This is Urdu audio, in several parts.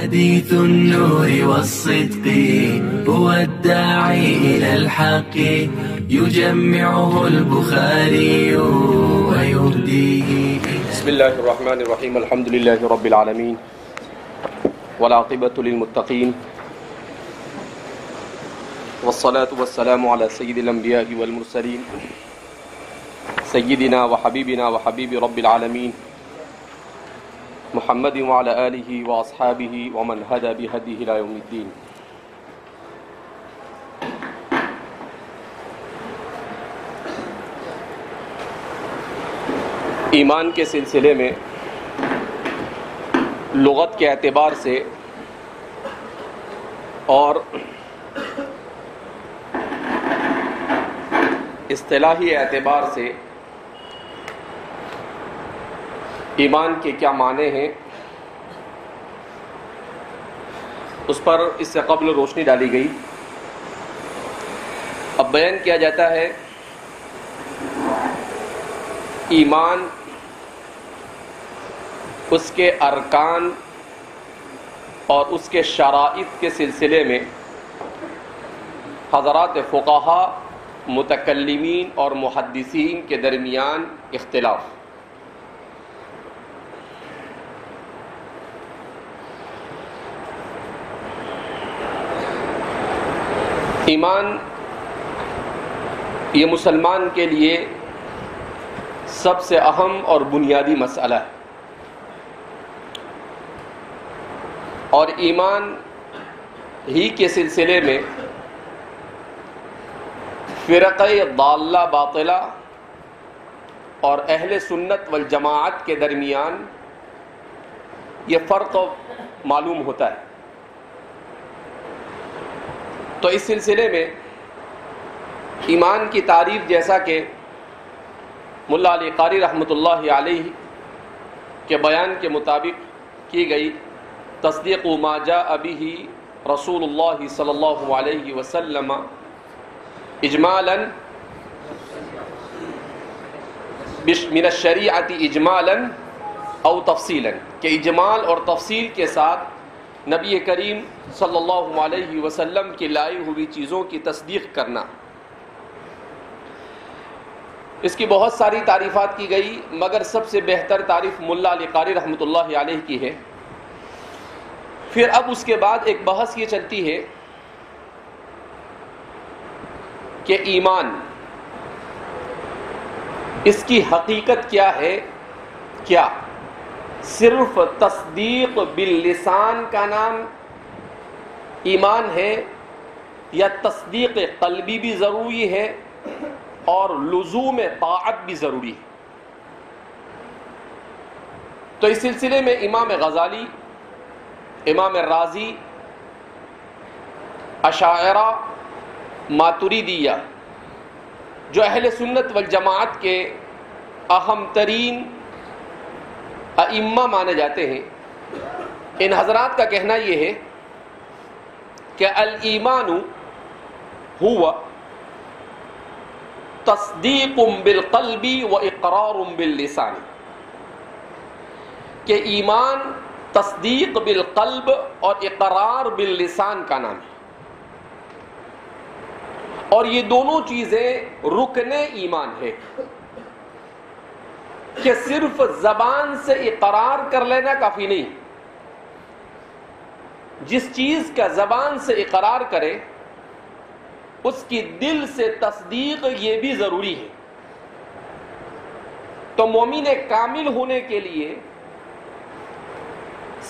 حديث النور والصدق هو الداعي إلى الحق يجمعه البخاري ويهديه. بسم الله الرحمن الرحيم. الحمد لله رب العالمين والعاقبة للمتقين والصلاة والسلام على سيد الأنبياء والمرسلين سيدنا وحبيبنا وحبيب رب العالمين محمد وعلى آله وأصحابه ومن هدى بهديه إلى يوم الدين. ایمان کے سلسلے میں لغت کے اعتبار سے اور اصطلاحی اعتبار سے ایمان کے کیا معنی ہیں اس پر اس سے قبل روشنی ڈالی گئی. اب بیان کیا جاتا ہے ایمان اس کے ارکان اور اس کے شرائط کے سلسلے میں حضرات فقہا، متکلمین اور محدثین کے درمیان اختلاف. ایمان یہ مسلمان کے لیے سب سے اہم اور بنیادی مسئلہ ہے، اور ایمان ہی کے سلسلے میں فرقہ ضالہ باطلہ اور اہل سنت والجماعت کے درمیان یہ فرق معلوم ہوتا ہے. تو اس سلسلے میں ایمان کی تعریف جیسا کہ ملا علی قاری رحمۃ اللہ علیہ کے بیان کے مطابق کی گئی، تصدیق ما جاء به رسول اللہ صلی اللہ علیہ وسلم اجمالا من الشریعت اجمالا او تفصیلا، کہ اجمال اور تفصیل کے ساتھ نبی کریم صلی اللہ علیہ وسلم کی لائی ہوئی چیزوں کی تصدیق کرنا. اس کی بہت ساری تعریفات کی گئی، مگر سب سے بہتر تعریف ملا علی قاری رحمۃ اللہ علیہ کی ہے. پھر اب اس کے بعد ایک بحث یہ چلتی ہے کہ ایمان اس کی حقیقت کیا ہے، کیا صرف تصدیق باللسان کا نام ایمان ہے، یا تصدیق قلبی بھی ضروری ہے اور لزوم طاعت بھی ضروری ہے. تو اس سلسلے میں امام غزالی، امام رازی، اشاعرہ، ماتریدیہ جو اہل سنت والجماعت کے اہم ترین ائمہ مانے جاتے ہیں، ان حضرات کا کہنا یہ ہے کہ الایمان ہوا تصدیق بالقلب و اقرار باللسان، کہ ایمان تصدیق بالقلب اور اقرار باللسان کا نام ہے، اور یہ دونوں چیزیں رکن ایمان ہے، کہ صرف زبان سے اقرار کر لینا کافی نہیں، جس چیز کا زبان سے اقرار کرے اس کی دل سے تصدیق یہ بھی ضروری ہے. تو مومن کامل ہونے کے لیے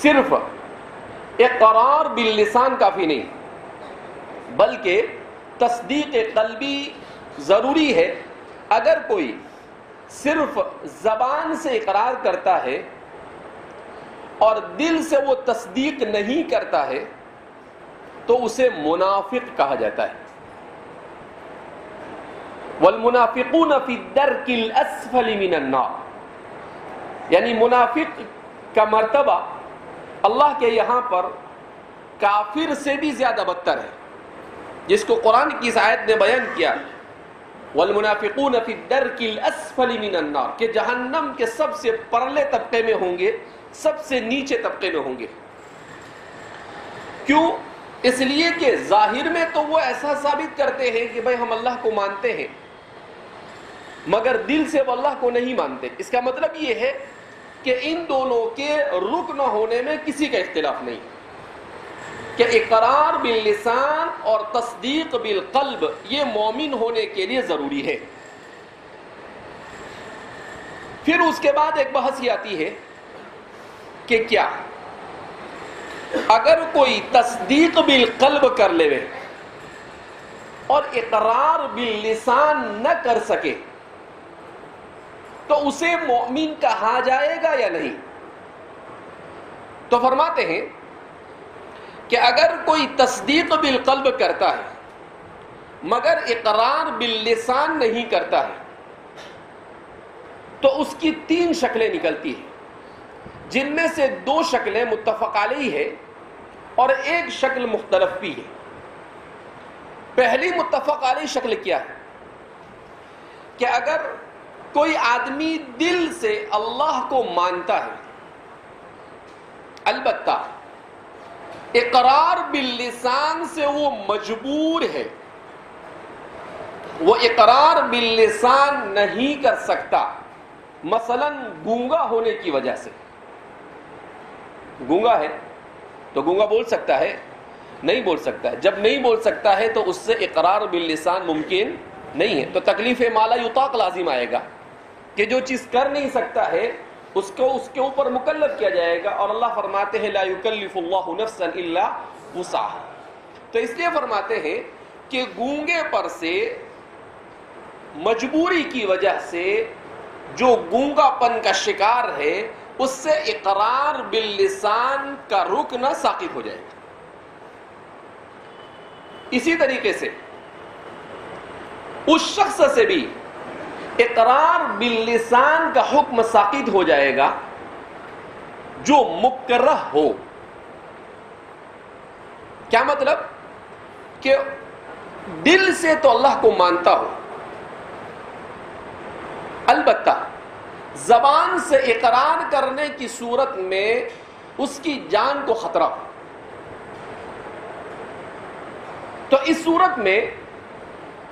صرف اقرار باللسان کافی نہیں، بلکہ تصدیق قلبی ضروری ہے. اگر کوئی صرف زبان سے اقرار کرتا ہے اور دل سے وہ تصدیق نہیں کرتا ہے تو اسے منافق کہا جاتا ہے. والمنافقون فی الدرک الاسفل من النار، یعنی منافق کا مرتبہ اللہ کے یہاں پر کافر سے بھی زیادہ بدتر ہے، جس کو قرآن کی اس آیت نے بیان کیا، والمنافقون فی الدرک الاسفل من النار، کہ جہنم کے سب سے پرلے طبقے میں ہوں گے، سب سے نیچے طبقے میں ہوں گے. کیوں؟ اس لیے کہ ظاہر میں تو وہ ایسا ثابت کرتے ہیں کہ بھائی ہم اللہ کو مانتے ہیں، مگر دل سے وہ اللہ کو نہیں مانتے۔ اس کا مطلب یہ ہے کہ ان دونوں کے رکن ہونے میں کسی کا اختلاف نہیں، کہ اقرار باللسان اور تصدیق بالقلب یہ مومن ہونے کے لیے ضروری ہے۔ پھر اس کے بعد ایک بحث یہ آتی ہے کہ کیا اگر کوئی تصدیق بالقلب کر لے اور اقرار باللسان نہ کر سکے تو اسے مومن کہا جائے گا یا نہیں؟ تو فرماتے ہیں کہ اگر کوئی تصدیق بالقلب کرتا ہے مگر اقرار باللسان نہیں کرتا ہے تو اس کی 3 شکلیں نکلتی ہیں، جن میں سے 2 شکلیں متفق علیہ ہے اور ایک شکل مختلف بھی ہے۔ پہلی متفق علیہ شکل کیا ہے کہ اگر کوئی آدمی دل سے اللہ کو مانتا ہے، البتہ اقرار باللسان سے وہ مجبور ہے، وہ اقرار باللسان نہیں کر سکتا، مثلا گونگا ہونے کی وجہ سے۔ گونگا ہے تو گونگا بول سکتا ہے؟ نہیں بول سکتا ہے۔ جب نہیں بول سکتا ہے تو اس سے اقرار باللسان ممکن نہیں ہے، تو تکلیف ما لا یطاق لازم آئے گا کہ جو چیز کر نہیں سکتا ہے اس کو اس کے اوپر مکلف کیا جائے گا، اور اللہ فرماتے ہیں لا یکلف اللہ نفسا الا وسعها۔ تو اس لیے فرماتے ہیں کہ گونگے پر سے مجبوری کی وجہ سے جو گونگا پن کا شکار ہے اس سے اقرار باللسان کا رکن ساقط ہو جائے گا۔ اسی طریقے سے اس شخص سے بھی اقرار باللسان کا حکم ساقط ہو جائے گا جو مکرہ ہو۔ کیا مطلب؟ کہ دل سے تو اللہ کو مانتا ہو، البتہ زبان سے اقرار کرنے کی صورت میں اس کی جان کو خطرہ ہو، تو اس صورت میں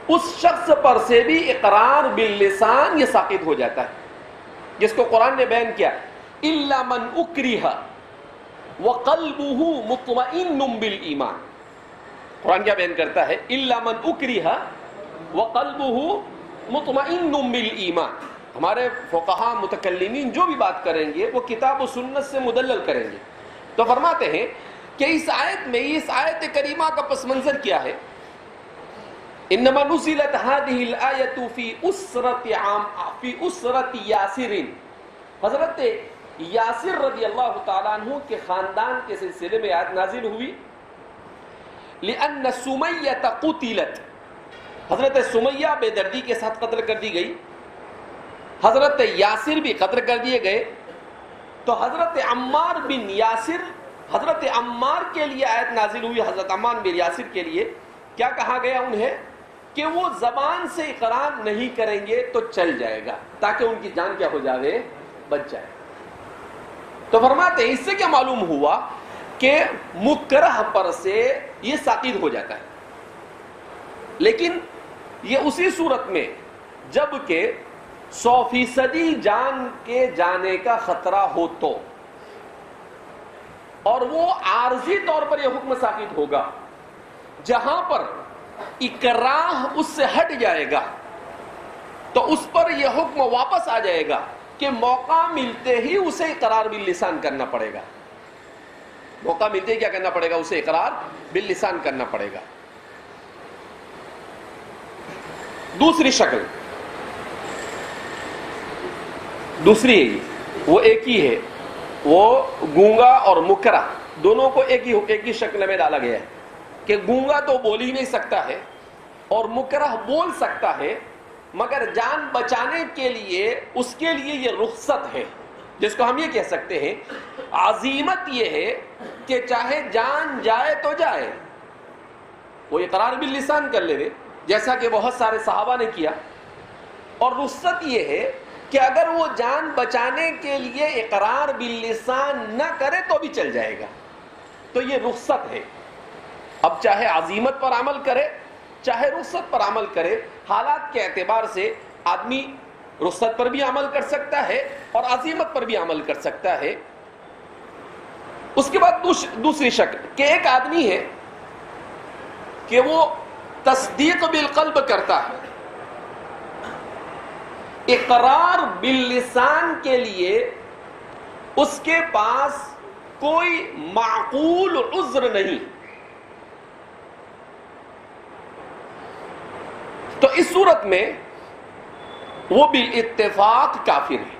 اس شخص پر سے بھی اقرار باللسان یہ ساقط ہو جاتا ہے، جس کو قرآن نے بیان کیا الا من اکرہ وقلبہ مطمئن بالایمان۔ قرآن کیا بیان کرتا ہے؟ الا من اکرہ وقلبہ مطمئن بالایمان۔ ہمارے فقہاء متکلمین جو بھی بات کریں گے وہ کتاب و سنت سے مدلل کریں گے۔ تو فرماتے ہیں کہ اس آیت میں، اس آیت کریمہ کا پس منظر کیا ہے؟ انما نزلت هذه الآیۃ فی اسرۃ یاسر۔ حضرت یاسر رضی اللہ تعالیٰ عنہ کے خاندان کے سلسلے میں آیت نازل ہوئی، لأن سمیہ قتلت، حضرت سمیہ بے دردی کے ساتھ قتل کر دی گئی، حضرت یاسر بھی قتل کر دیے گئے، تو حضرت عمار بن یاسر، حضرت عمار کے لیے آیت نازل ہوئی، حضرت عمار بن یاسر کے لیے کیا کہا گیا انہیں؟ کہ وہ زبان سے اقرار نہیں کریں گے تو چل جائے گا، تاکہ ان کی جان کیا ہو جائے؟ بچ جائے۔ تو فرماتے ہیں اس سے کیا معلوم ہوا کہ مکرہ پر سے یہ ساقط ہو جاتا ہے، لیکن یہ اسی صورت میں جب کہ 100% جان کے جانے کا خطرہ ہو تو، اور وہ عارضی طور پر یہ حکم ساقط ہوگا جہاں پر اکراہ اس سے ہٹ جائے گا، تو اس پر یہ حکم واپس آ جائے گا کہ موقع ملتے ہی اسے اقرار باللسان کرنا پڑے گا، موقع ملتے ہی کیا کرنا پڑے گا؟ اسے اقرار باللسان کرنا پڑے گا۔ دوسری شکل، دوسری ہے وہ ایک ہی ہے، وہ گونگا اور مکرہ دونوں کو ایک ہی شکل میں ڈالا گیا ہے کہ گونگا تو بول ہی نہیں سکتا ہے اور مکرہ بول سکتا ہے، مگر جان بچانے کے لیے اس کے لیے یہ رخصت ہے، جس کو ہم یہ کہہ سکتے ہیں عزیمت یہ ہے کہ چاہے جان جائے تو جائے، وہ اقرار باللسان کر لے جیسا کہ بہت سارے صحابہ نے کیا، اور رخصت یہ ہے کہ اگر وہ جان بچانے کے لیے اقرار باللسان نہ کرے تو بھی چل جائے گا، تو یہ رخصت ہے۔ اب چاہے عزیمت پر عمل کرے چاہے رخصت پر عمل کرے، حالات کے اعتبار سے آدمی رخصت پر بھی عمل کر سکتا ہے اور عزیمت پر بھی عمل کر سکتا ہے۔ اس کے بعد دوسری شکل کہ ایک آدمی ہے کہ وہ تصدیق بالقلب کرتا ہے، اقرار باللسان کے لیے اس کے پاس کوئی معقول عذر نہیں، تو اس صورت میں وہ بالاتفاق کافر ہے۔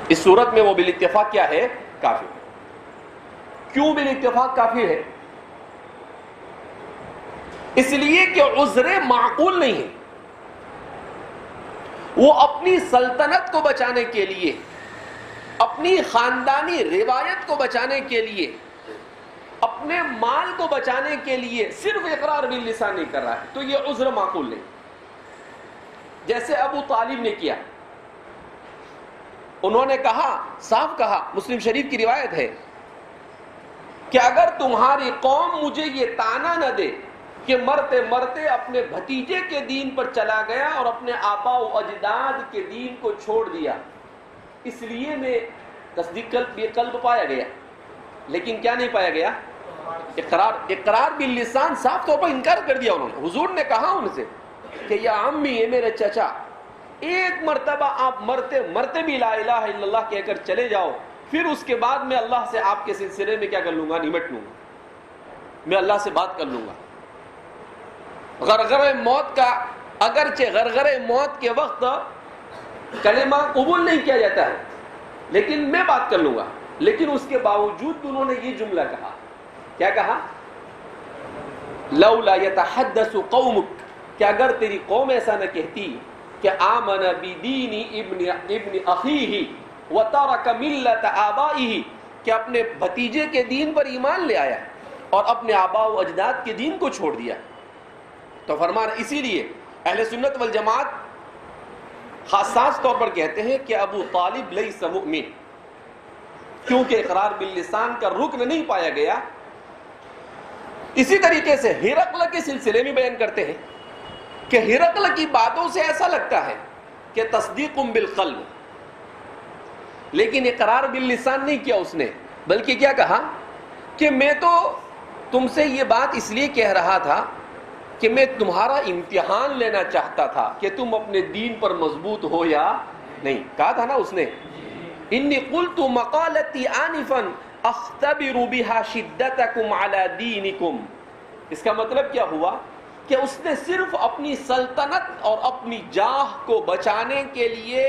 اس صورت میں وہ بالاتفاق کیا ہے؟ کافر ہے۔ کیوں بالاتفاق کافر ہے؟ اس لیے کہ عذر معقول نہیں ہے۔ وہ اپنی سلطنت کو بچانے کے لیے، اپنی خاندانی روایت کو بچانے کے لیے، اپنے مال کو بچانے کے لیے صرف اقرار باللسان نہیں کر رہا ہے، تو یہ عذر معقول نہیں۔ جیسے ابو طالب نے کیا، انہوں نے کہا، صاف کہا، مسلم شریف کی روایت ہے کہ اگر تمہاری قوم مجھے یہ طعنہ نہ دے کہ مرتے مرتے اپنے بھتیجے کے دین پر چلا گیا اور اپنے آبا و اجداد کے دین کو چھوڑ دیا، اس لیے میں تصدیق قلب پایا گیا، لیکن کیا نہیں پایا گیا؟ اقرار باللسان، صاف طور پر انکار کر دیا انہوں نے۔ حضور نے کہا ان سے کہ یا عمی، یہ میرے چچا، ایک مرتبہ آپ مرتے مرتے بھی لا الہ الا اللہ کہہ کر چلے جاؤ، پھر اس کے بعد میں اللہ سے آپ کے سلسلے میں کیا کر لوں گا؟ نمٹ لوں گا، میں اللہ سے بات کر لوں گا۔ غرغرہ موت کا، اگرچہ غرغرہ موت کے وقت کلمہ قبول نہیں کیا جاتا ہے، لیکن میں بات کر لوں گا۔ لیکن اس کے باوجود انہوں نے یہ جملہ کہا، کیا کہا؟ لولا یتحدث قومک، کہ اگر تیری قوم ایسا نہ کہتی کہ آمن بدین ابن اخیہ وترک ملت آبائہ، کہ اپنے بھتیجے کے دین پر ایمان لے آیا اور اپنے آبا و اجداد کے دین کو چھوڑ دیا، تو فرمان اسی لیے اہل سنت والجماعت خاص طور پر کہتے ہیں کہ ابو طالب لیس مؤمن، کیونکہ اقرار باللسان کا رکن نہیں پایا گیا۔ اسی طریقے سے ہرقل کے سلسلے میں بیان کرتے ہیں کہ ہرقل کی باتوں سے ایسا لگتا ہے کہ تصدیق بالقلب، لیکن اقرار باللسان نہیں کیا اس نے، بلکہ کیا کہا کہ میں تو تم سے یہ بات اس لیے کہہ رہا تھا کہ میں تمہارا امتحان لینا چاہتا تھا کہ تم اپنے دین پر مضبوط ہو یا نہیں۔ کہا تھا نا اس نے، انی قلت مقالتی آنفا اختبر بها شدتکم علی دینکم۔ اس کا مطلب کیا ہوا کہ اس نے صرف اپنی سلطنت اور اپنی جاہ کو بچانے کے لیے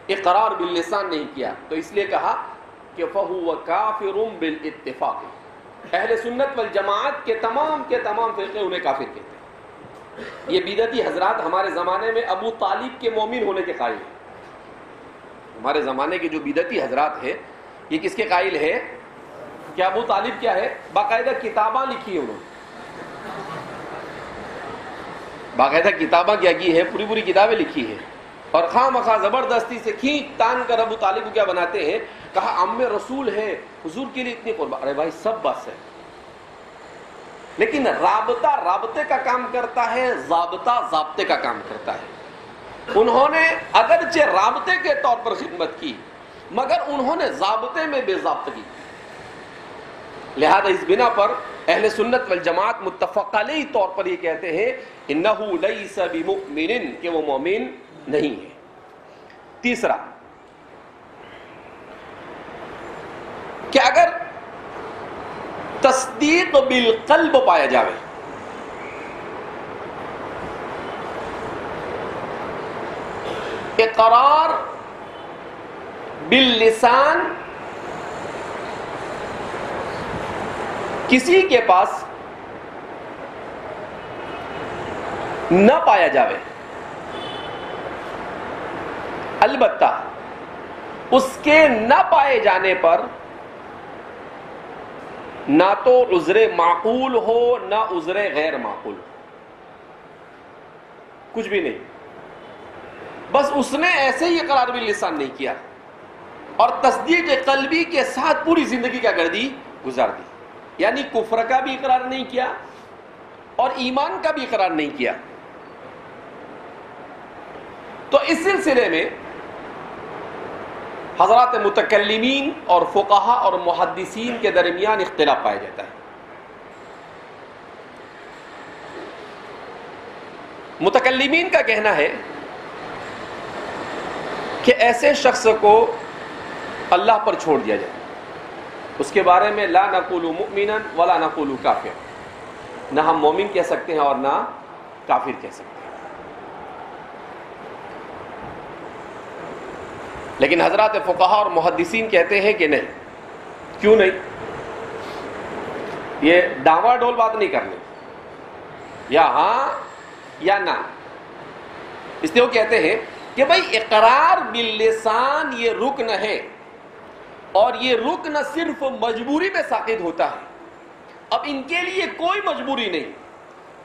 اقرار باللسان نہیں کیا، تو اس لیے کہا کہ فہو کافر بالاتفاق۔ اہل سنت والجماعت کے تمام فرقے انہیں کافر کہتے ہیں۔ یہ بدعتی حضرات ہمارے زمانے میں ابو طالب کے مومن ہونے کے قائل ہیں۔ ہمارے زمانے کے جو بدعتی حضرات ہیں، یہ کس کے قائل ہے کہ ابو طالب کیا ہے؟ باقاعدہ کتاباں لکھی ہیں انہوں نے، باقاعدہ کتاباں کیا کی ہے؟ پوری کتابیں لکھی ہیں، اور خواہ مخواہ زبردستی سے کھینچ تان کر ابو طالب کو کیا بناتے ہیں؟ کہا عم رسول ہے، حضور کے لیے اتنی قربان۔ ارے بھائی سب بات ہے، لیکن رابطے کا کام کرتا ہے، ضابطہ ضابطے کا کام کرتا ہے۔ انہوں نے اگرچہ رابطے کے طور پر خدمت کی، مگر انہوں نے ضابطے میں بے ضابطگی کی۔ لہذا اس بنا پر اہل سنت والجماعت متفق علیہ طور پر یہ کہتے ہیں انہ لیس بمؤمن، کہ وہ مومن نہیں ہے۔ تیسرا کہ اگر تصدیق بالقلب پایا جاوے، اقرار باللسان کسی کے پاس نہ پایا جاوے، البتہ اس کے نہ پائے جانے پر نہ تو عذر معقول ہو نہ عذر غیر معقول ہو، کچھ بھی نہیں، بس اس نے ایسے ہی اقرار باللسان نہیں کیا اور تصدیق قلبی کے ساتھ پوری زندگی کیا کر دی؟ گزار دی۔ یعنی کفر کا بھی اقرار نہیں کیا اور ایمان کا بھی اقرار نہیں کیا. تو اس سلسلے میں حضرات متکلمین اور فقہا اور محدثین کے درمیان اختلاف پایا جاتا ہے. متکلمین کا کہنا ہے کہ ایسے شخص کو اللہ پر چھوڑ دیا جائے, اس کے بارے میں لا نقول مؤمنا ولا نقول کافر, نہ ہم مومن کہہ سکتے ہیں اور نہ کافر کہہ سکتے ہیں. لیکن حضرات فقہا اور محدثین کہتے ہیں کہ نہیں. کیوں نہیں؟ یہ ڈاوا ڈول بات نہیں کرنی, یا ہاں یا نہ. اس لیے وہ کہتے ہیں کہ بھائی اقرار باللسان یہ رکن ہے, اور یہ رکن صرف مجبوری میں ساقط ہوتا ہے. اب ان کے لیے کوئی مجبوری نہیں,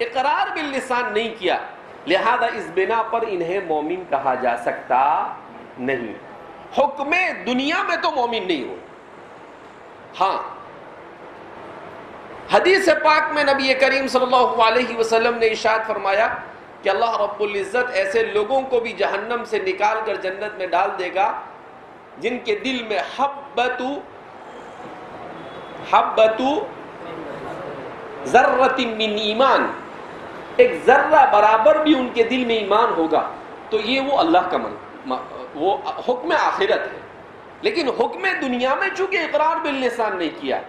اقرار باللسان نہیں کیا, لہذا اس بنا پر انہیں مومن کہا جا سکتا نہیں. حکم دنیا میں تو مومن نہیں ہو. ہاں حدیث پاک میں نبی کریم صلی اللہ علیہ وسلم نے ارشاد فرمایا کہ اللہ رب العزت ایسے لوگوں کو بھی جہنم سے نکال کر جنت میں ڈال دے گا جن کے دل میں حبۃ ذرۃ من ایمان, ایک ذرہ برابر بھی ان کے دل میں ایمان ہوگا. تو یہ وہ اللہ کا وہ حکم آخرت ہے. لیکن حکم دنیا میں چونکہ اقرار باللسان نہیں کیا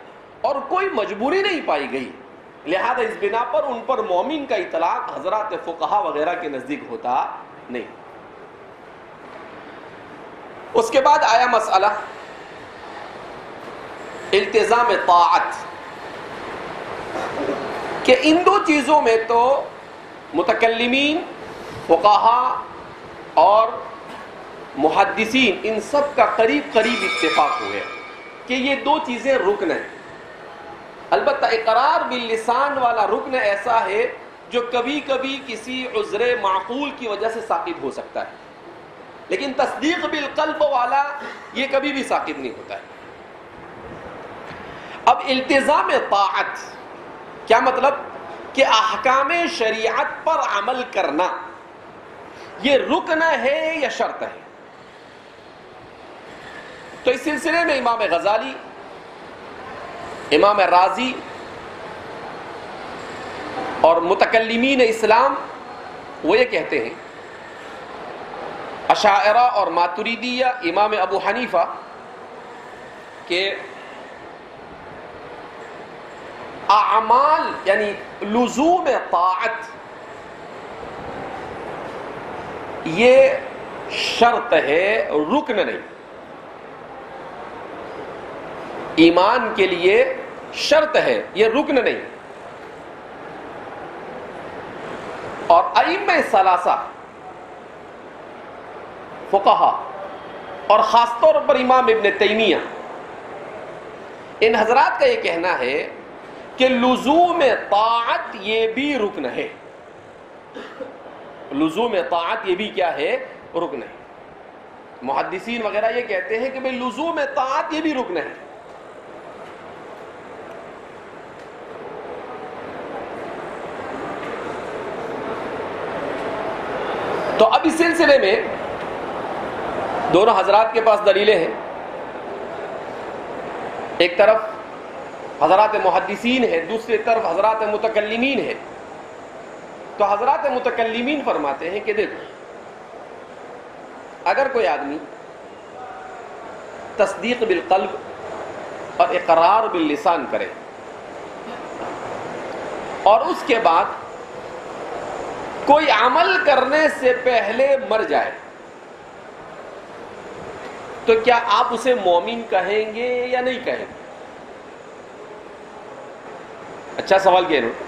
اور کوئی مجبوری نہیں پائی گئی, لہذا اس بنا پر ان پر مومن کا اطلاق حضرات فقہا وغیرہ کے نزدیک ہوتا نہیں. اس کے بعد آیا مسئلہ التزام طاعت, کہ ان دو چیزوں میں تو متکلمین, فقہا اور محدثین ان سب کا قریب قریب اتفاق ہوا کہ یہ دو چیزیں رکن ہیں. البتہ اقرار باللسان والا رکن ایسا ہے جو کبھی کبھی کسی عذر معقول کی وجہ سے ساقط ہو سکتا ہے, لیکن تصدیق بالقلب والا یہ کبھی بھی ساقط نہیں ہوتا ہے. اب التزام طاعت کیا مطلب؟ کہ احکام شریعت پر عمل کرنا یہ رکن ہے یا شرط ہے؟ تو اس سلسلے میں امام غزالی, امام رازی اور متکلمین اسلام وہ یہ کہتے ہیں, اشاعرہ اور ماتریدیہ, امام ابو حنیفہ, کہ اعمال یعنی لزوم طاعت یہ شرط ہے, رکن نہیں. ایمان کے لیے شرط ہے, یہ رکن نہیں. اور ائمہ ثلاثہ فقہا اور خاص طور پر امام ابن تیمیہ, ان حضرات کا یہ کہنا ہے کہ لزوم طاعت یہ بھی رکن ہے. لزوم طاعت یہ بھی کیا ہے؟ رکن ہے. محدثین وغیرہ یہ کہتے ہیں کہ بھئی لزوم طاعت یہ بھی رکن ہے. تو اب اس سلسلے میں دونوں حضرات کے پاس دلیلیں ہیں. ایک طرف حضرات محدثین ہیں, دوسری طرف حضرات متکلمین ہیں. تو حضرات متکلمین فرماتے ہیں کہ دیکھو, اگر کوئی آدمی تصدیق بالقلب اور اقرار باللسان کرے اور اس کے بعد کوئی عمل کرنے سے پہلے مر جائے, تو کیا آپ اسے مومن کہیں گے یا نہیں کہیں گے؟ اچھا سوال کیا انہوں.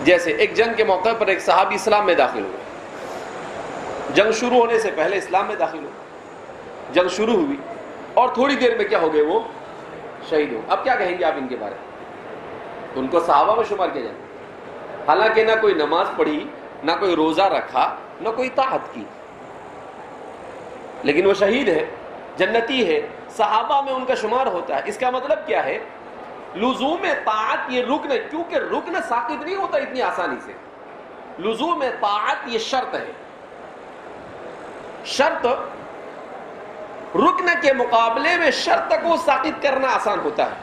جیسے ایک جنگ کے موقع پر ایک صحابی اسلام میں داخل ہوئے, جنگ شروع ہونے سے پہلے اسلام میں داخل ہوئے, جنگ شروع ہوئی اور تھوڑی دیر میں کیا ہو گئے؟ وہ شہید ہو. اب کیا کہیں گے آپ ان کے بارے میں؟ ان کو صحابہ میں شمار کیا جائے, حالانکہ نہ کوئی نماز پڑھی, نہ کوئی روزہ رکھا, نہ کوئی طاعت کی, لیکن وہ شہید ہے, جنتی ہے, صحابہ میں ان کا شمار ہوتا ہے. اس کا مطلب کیا ہے؟ لزوم طاعت یہ رکن ہے، کیونکہ رکن ساقط نہیں ہوتا اتنی آسانی سے. لزوم طاعت یہ شرط ہے. شرط رکن کے مقابلے میں شرط کو ساقط کرنا آسان ہوتا ہے،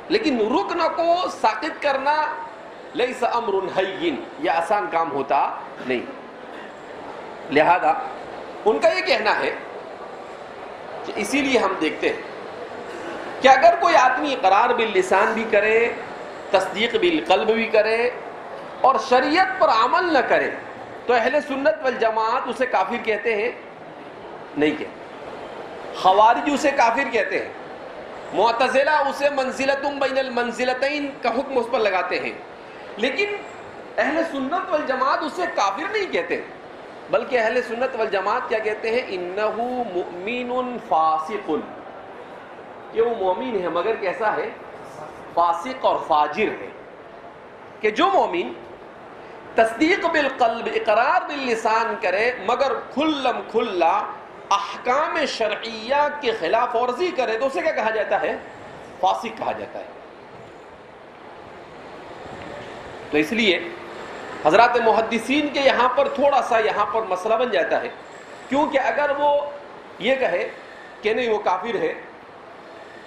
لیکن رکن کو ساقط کرنا لیس امر ہین، یہ آسان کام ہوتا نہیں. لہذا ان کا یہ کہنا ہے کہ اسی لیے ہم دیکھتے ہیں کہ اگر کوئی آدمی اقرار باللسان بھی کرے، تصدیق بالقلب بھی کرے اور شریعت پر عمل نہ کرے تو اہل سنت والجماعت اسے کافر کہتے ہیں؟ نہیں کہتے. خوارج اسے کافر کہتے ہیں. معتزلہ اسے منزلۃ بین المنزلتین کا حکم اس پر لگاتے ہیں. لیکن اہل سنت والجماعت اسے کافر نہیں کہتے، بلکہ اہل سنت والجماعت کیا کہتے ہیں؟ انہ مؤمن فاسق، کہ وہ مومن ہے مگر کیسا ہے؟ فاسق اور فاجر ہے. کہ جو مومن تصدیق بالقلب اقرار باللسان کرے مگر کھلم کھلا احکام شرعیہ کے خلاف ورزی کرے تو اسے کیا کہا جاتا ہے؟ فاسق کہا جاتا ہے. تو اس لیے حضرات محدثین کے یہاں پر تھوڑا سا یہاں پر مسئلہ بن جاتا ہے، کیونکہ اگر وہ یہ کہے کہ نہیں وہ کافر ہے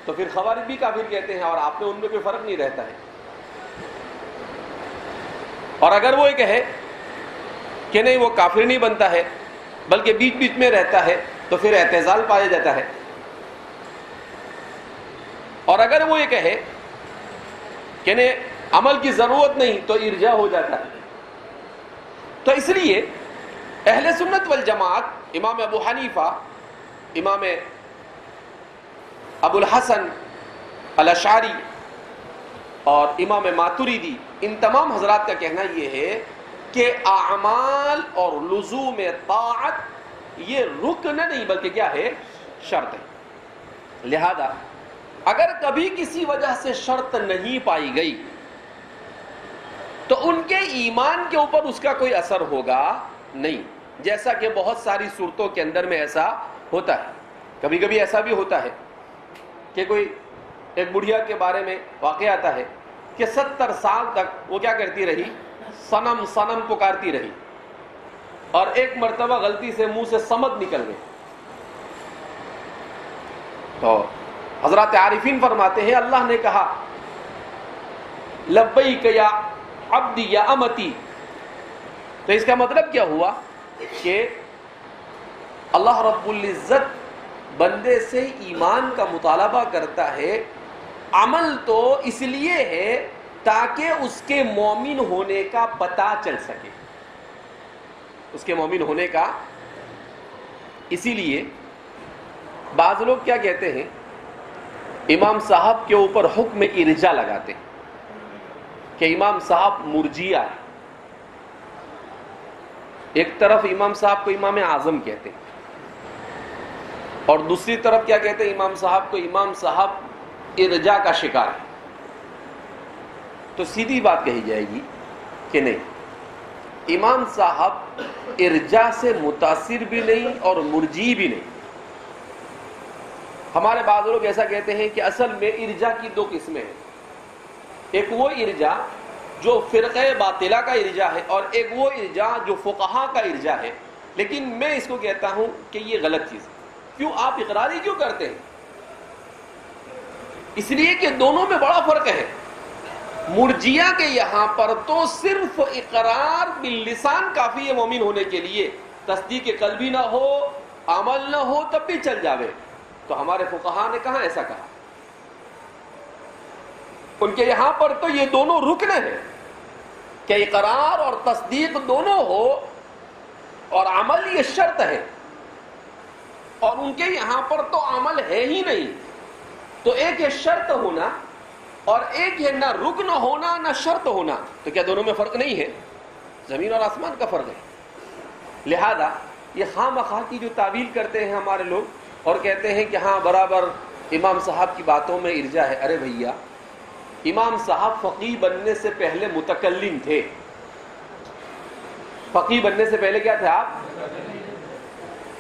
تو پھر خوارج بھی کافر کہتے ہیں اور آپ میں ان میں کوئی فرق نہیں رہتا ہے. اور اگر وہ یہ کہے کہ نہیں وہ کافر نہیں بنتا ہے بلکہ بیچ بیچ میں رہتا ہے تو پھر اعتزال پایا جاتا ہے. اور اگر وہ یہ کہے کہ نہیں عمل کی ضرورت نہیں تو ارجاء ہو جاتا ہے. تو اس لیے اہل سنت والجماعت امام ابو حنیفہ، امام ابو الحسن الاشعری اور امام ماتریدی، ان تمام حضرات کا کہنا یہ ہے کہ اعمال اور لزوم طاعت یہ رکن نہیں بلکہ کیا ہے؟ شرط ہے. لہذا اگر کبھی کسی وجہ سے شرط نہیں پائی گئی تو ان کے ایمان کے اوپر اس کا کوئی اثر ہوگا نہیں، جیسا کہ بہت ساری صورتوں کے اندر میں ایسا ہوتا ہے. کبھی کبھی ایسا بھی ہوتا ہے کہ کوئی ایک بڑھیا کے بارے میں واقع آتا ہے کہ 70 سال تک وہ کیا کرتی رہی؟ صنم صنم پکارتی رہی، اور ایک مرتبہ غلطی سے منہ سے صمد نکل گئے. تو حضرات عارفین فرماتے ہیں اللہ نے کہا لبیک یا عبدی یا امتی، تو اس کا مطلب کیا ہوا کہ اللہ رب العزت بندے سے ایمان کا مطالبہ کرتا ہے. عمل تو اس لیے ہے تاکہ اس کے مومن ہونے کا پتہ چل سکے، اس کے مومن ہونے کا. اسی لیے بعض لوگ کیا کہتے ہیں؟ امام صاحب کے اوپر حکم ارجاء لگاتے ہیں کہ امام صاحب مرجیہ ہے. ایک طرف امام صاحب کو امام اعظم کہتے ہیں اور دوسری طرف کیا کہتے ہیں؟ امام صاحب کو امام صاحب ارجاء کا شکار ہے. تو سیدھی بات کہی جائے گی کہ نہیں، امام صاحب ارجاء سے متاثر بھی نہیں اور مرجی بھی نہیں. ہمارے بعض لوگ ایسا کہتے ہیں کہ اصل میں ارجاء کی دو قسمیں ہیں. ایک وہ ارجاء جو فرقہ باطلہ کا ارجاء ہے اور ایک وہ ارجاء جو فقہا کا ارجاء ہے. لیکن میں اس کو کہتا ہوں کہ یہ غلط چیز ہے. کیوں؟ آپ اقراری کیوں کرتے ہیں؟ اس لیے کہ دونوں میں بڑا فرق ہے. مرجیہ کے یہاں پر تو صرف اقرار باللسان کافی ہے مومن ہونے کے لیے، تصدیق قلبی نہ ہو، عمل نہ ہو تب بھی چل جاوے. تو ہمارے فقہا نے کہاں ایسا کہا؟ ان کے یہاں پر تو یہ دونوں رکن ہیں کہ اقرار اور تصدیق دونوں ہو اور عمل یہ شرط ہے. اور ان کے یہاں پر تو عمل ہے ہی نہیں. تو ایک ہے شرط ہونا اور ایک ہے نہ رکن ہونا نہ شرط ہونا. تو کیا دونوں میں فرق نہیں ہے؟ زمین اور آسمان کا فرق ہے. لہذا یہ خواہ مخواہ کی جو تعویل کرتے ہیں ہمارے لوگ اور کہتے ہیں کہ ہاں برابر امام صاحب کی باتوں میں ارجاء ہے. ارے بھیا، امام صاحب فقیہ بننے سے پہلے متکلم تھے. فقیہ بننے سے پہلے کیا تھے آپ؟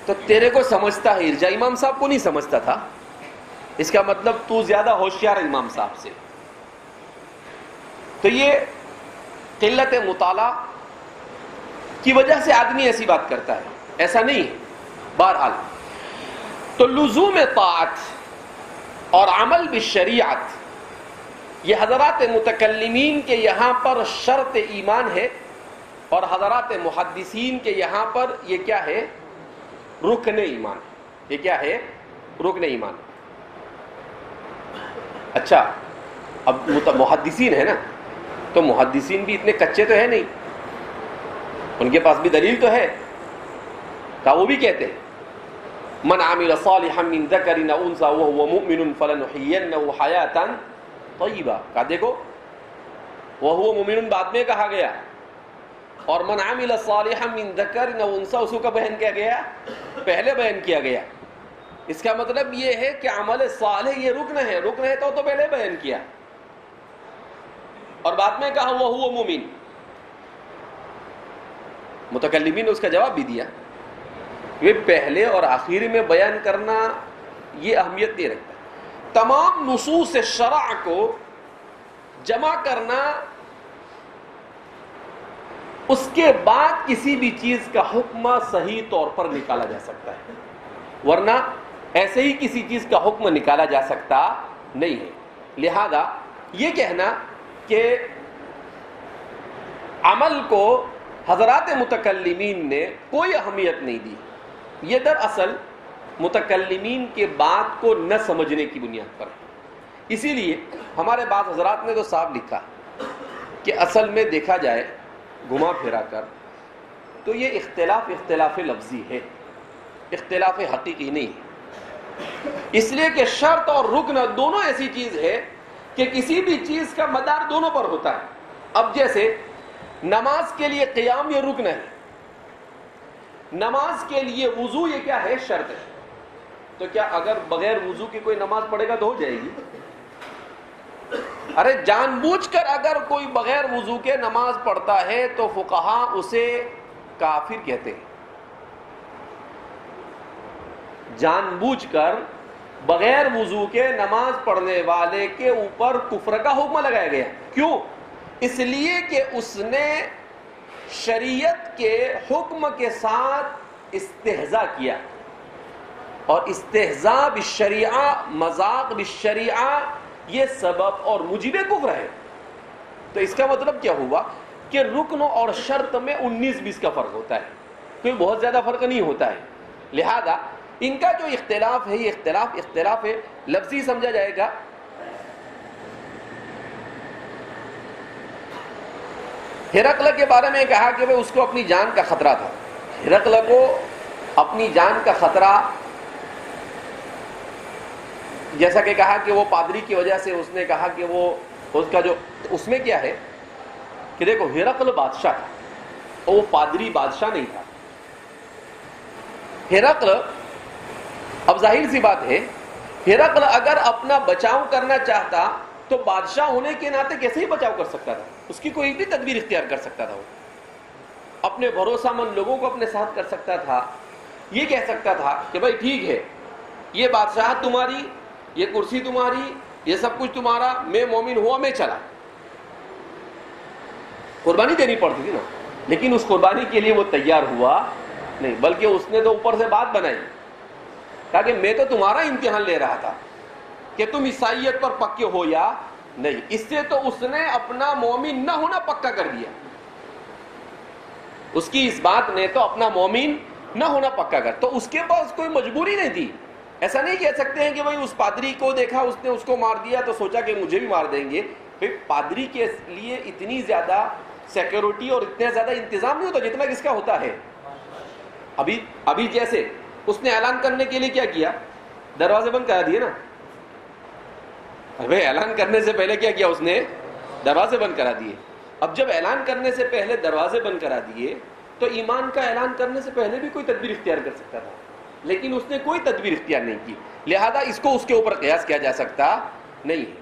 تو تیرے کو سمجھتا ہے ارجاء، امام صاحب کو نہیں سمجھتا تھا. اس کا مطلب تو زیادہ ہوشیار امام صاحب سے. تو یہ قلت مطالعہ کی وجہ سے آدمی ایسی بات کرتا ہے, ایسا نہیں ہے. بہرحال تو لزوم طاعت اور عمل بالشریعت یہ حضرات متکلمین کے یہاں پر شرط ایمان ہے, اور حضرات محدثین کے یہاں پر یہ کیا ہے؟ رکن ایمان. یہ کیا ہے؟ رکن ایمان. اچھا, اب محدثین ہے نا, تو محدثین بھی اتنے کچے تو ہے نہیں, ان کے پاس بھی دلیل تو ہے. کیا وہ بھی کہتے ہیں من عمل صالحا من ذکر او انثى وهو مؤمن فلنحيينه حیاتا طیبہ. کہا دیکھو وهو مؤمن بعد میں کہا گیا, اور من عمل صالحا من ذکر او انثى اس کو بیان کیا گیا, پہلے بیان کیا گیا. اس کا مطلب یہ ہے کہ عمل صالح یہ رکن ہے, رکن ہے تو پہلے بیان کیا, اور بعد میں کہا وهو مؤمن. متکلمین نے اس کا جواب بھی دیا, وہ پہلے اور آخر میں بیان کرنا یہ اہمیت نہیں رکھتا. تمام نصوص شرع کو جمع کرنا, اس کے بعد کسی بھی چیز کا حکم صحیح طور پر نکالا جا سکتا ہے, ورنہ ایسے ہی کسی چیز کا حکم نکالا جا سکتا نہیں ہے. لہذا یہ کہنا کہ عمل کو حضرات متکلمین نے کوئی اہمیت نہیں دی, یہ دراصل متکلمین کے بات کو نہ سمجھنے کی بنیاد پر. اسی لیے ہمارے بعض حضرات نے تو صاحب لکھا کہ اصل میں دیکھا جائے گھما پھرا کر تو یہ اختلاف لفظی ہے, اختلاف حقیقی نہیں ہے. اس لیے کہ شرط اور رکن دونوں ایسی چیز ہے کہ کسی بھی چیز کا مدار دونوں پر ہوتا ہے. اب جیسے نماز کے لیے قیام یہ رکن ہے, نماز کے لیے وضو یہ کیا ہے؟ شرط ہے. تو کیا اگر بغیر وضو کی کوئی نماز پڑھے گا تو ہو جائے گی؟ ارے جان بوجھ کر اگر کوئی بغیر وضو کے نماز پڑھتا ہے تو فقہا اسے کافر کہتے ہیں. جان بوجھ کر بغیر وضو کے نماز پڑھنے والے کے اوپر کفر کا حکم لگایا گیا. کیوں؟ اس لیے کہ اس نے شریعت کے حکم کے ساتھ استہزاء کیا, اور استہزاء بالشریعہ, مذاق بالشریعہ یہ سبب اور موجب کفر ہے. تو اس کا مطلب کیا ہوا کہ رکن اور شرط میں 19-20 کا فرق ہوتا ہے, کوئی بہت زیادہ فرق نہیں ہوتا ہے. لہذا ان کا جو اختلاف ہے یہ اختلاف ہے لفظی سمجھا جائے گا. ہرقل کے بارے میں کہا کہ اس کو اپنی جان کا خطرہ تھا. ہرقل کو اپنی جان کا خطرہ, جیسا کہ کہا کہ وہ پادری کی وجہ سے اس نے کہا کہ وہ اس کا جو اس میں کیا ہے کہ دیکھو ہرقل بادشاہ تھا اور وہ پادری بادشاہ نہیں تھا. ہرقل, اب ظاہر سی بات ہے ہرقل اگر اپنا بچاؤ کرنا چاہتا تو بادشاہ ہونے کے ناطے کیسے ہی بچاؤ کر سکتا تھا؟ اس کی کوئی بھی تدبیر اختیار کر سکتا تھا. وہ اپنے بھروسہ مند لوگوں کو اپنے ساتھ کر سکتا تھا. یہ کہہ سکتا تھا کہ بھائی ٹھیک ہے, یہ بادشاہت تمہاری, یہ کرسی تمہاری, یہ سب کچھ تمہارا, میں مومن ہوا, میں چلا. قربانی دینی پڑتی تھی نا, لیکن اس قربانی کے لیے وہ تیار ہوا نہیں, بلکہ اس نے تو اوپر سے بات بنائی, کہا کہ میں تو تمہارا امتحان لے رہا تھا کہ تم عیسائیت پر پکے ہو یا نہیں. اس سے تو اس نے اپنا مومن نہ ہونا پکا کر دیا. اس کی اس بات نے تو اپنا مومن نہ ہونا پکا کر, تو اس کے پاس کوئی مجبوری نہیں تھی. ایسا نہیں کہہ سکتے ہیں کہ بھائی اس پادری کو دیکھا, اس نے اس کو مار دیا تو سوچا کہ مجھے بھی مار دیں گے. بھائی پادری کے لیے اتنی زیادہ سیکیورٹی اور اتنا زیادہ انتظام نہیں ہوتا جتنا کس کا ہوتا ہے. ابھی جیسے اس نے اعلان کرنے کے لیے کیا کیا, دروازے بند کرا دیے نا. ابھی اعلان کرنے سے پہلے کیا کیا, اس نے دروازے بند کرا دیے. اب جب اعلان کرنے سے پہلے دروازے بند کرا دیے تو ایمان کا اعلان کرنے سے پہلے بھی کوئی تدبیر اختیار کر سکتا تھا, لیکن اس نے کوئی تدبیر اختیار نہیں کی. لہذا اس کو اس کے اوپر قیاس کیا جا سکتا نہیں ہے.